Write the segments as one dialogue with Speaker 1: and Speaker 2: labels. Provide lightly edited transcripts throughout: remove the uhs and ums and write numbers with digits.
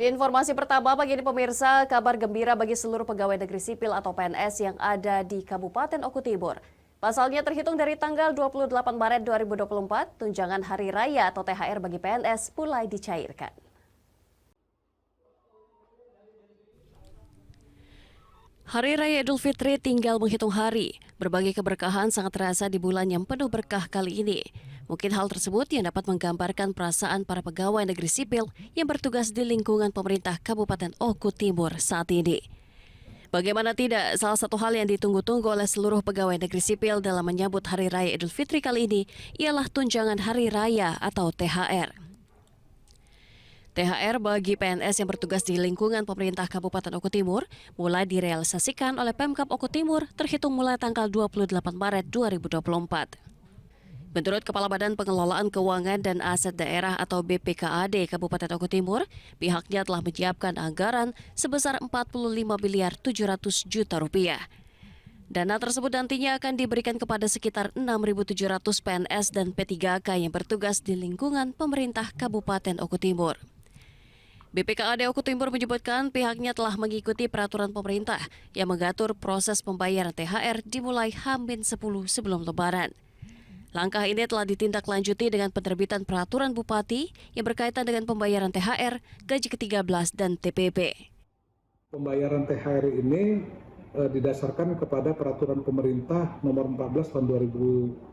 Speaker 1: Di informasi pertama pagi ini pemirsa, kabar gembira bagi seluruh pegawai negeri sipil atau PNS yang ada di Kabupaten Oku Timur. Pasalnya terhitung dari tanggal 28 Maret 2024, tunjangan hari raya atau THR bagi PNS mulai dicairkan. Hari Raya Idul Fitri tinggal menghitung hari. Berbagai keberkahan sangat terasa di bulan yang penuh berkah kali ini. Mungkin hal tersebut yang dapat menggambarkan perasaan para pegawai negeri sipil yang bertugas di lingkungan pemerintah Kabupaten Oku Timur saat ini. Bagaimana tidak, salah satu hal yang ditunggu-tunggu oleh seluruh pegawai negeri sipil dalam menyambut Hari Raya Idul Fitri kali ini ialah tunjangan Hari Raya atau THR. THR bagi PNS yang bertugas di lingkungan pemerintah Kabupaten Oku Timur mulai direalisasikan oleh Pemkab Oku Timur terhitung mulai tanggal 28 Maret 2024. Menurut Kepala Badan Pengelolaan Keuangan dan Aset Daerah atau BPKAD Kabupaten Oku Timur, pihaknya telah menyiapkan anggaran sebesar 45 miliar 700 juta rupiah. Dana tersebut nantinya akan diberikan kepada sekitar 6.700 PNS dan P3K yang bertugas di lingkungan pemerintah Kabupaten Oku Timur. BPKAD Oku Timur menyebutkan pihaknya telah mengikuti peraturan pemerintah yang mengatur proses pembayaran THR dimulai H-10 sebelum Lebaran. Langkah ini telah ditindaklanjuti dengan penerbitan peraturan Bupati yang berkaitan dengan pembayaran THR, gaji ke-13 dan TPP.
Speaker 2: Pembayaran THR ini didasarkan kepada peraturan pemerintah nomor 14 tahun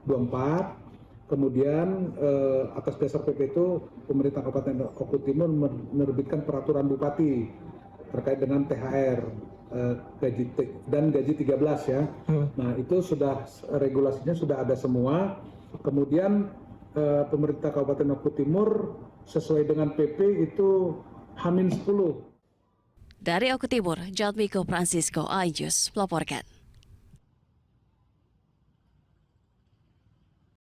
Speaker 2: 2024. Kemudian atas dasar PP itu pemerintah Kabupaten Oku Timur menerbitkan peraturan Bupati terkait dengan THR gaji 13 ya. Nah itu sudah regulasinya sudah ada semua. Kemudian pemerintah Kabupaten Oku Timur sesuai dengan PP itu H-10.
Speaker 1: Dari Oku Timur, Jatmiko Francisco, iNews melaporkan.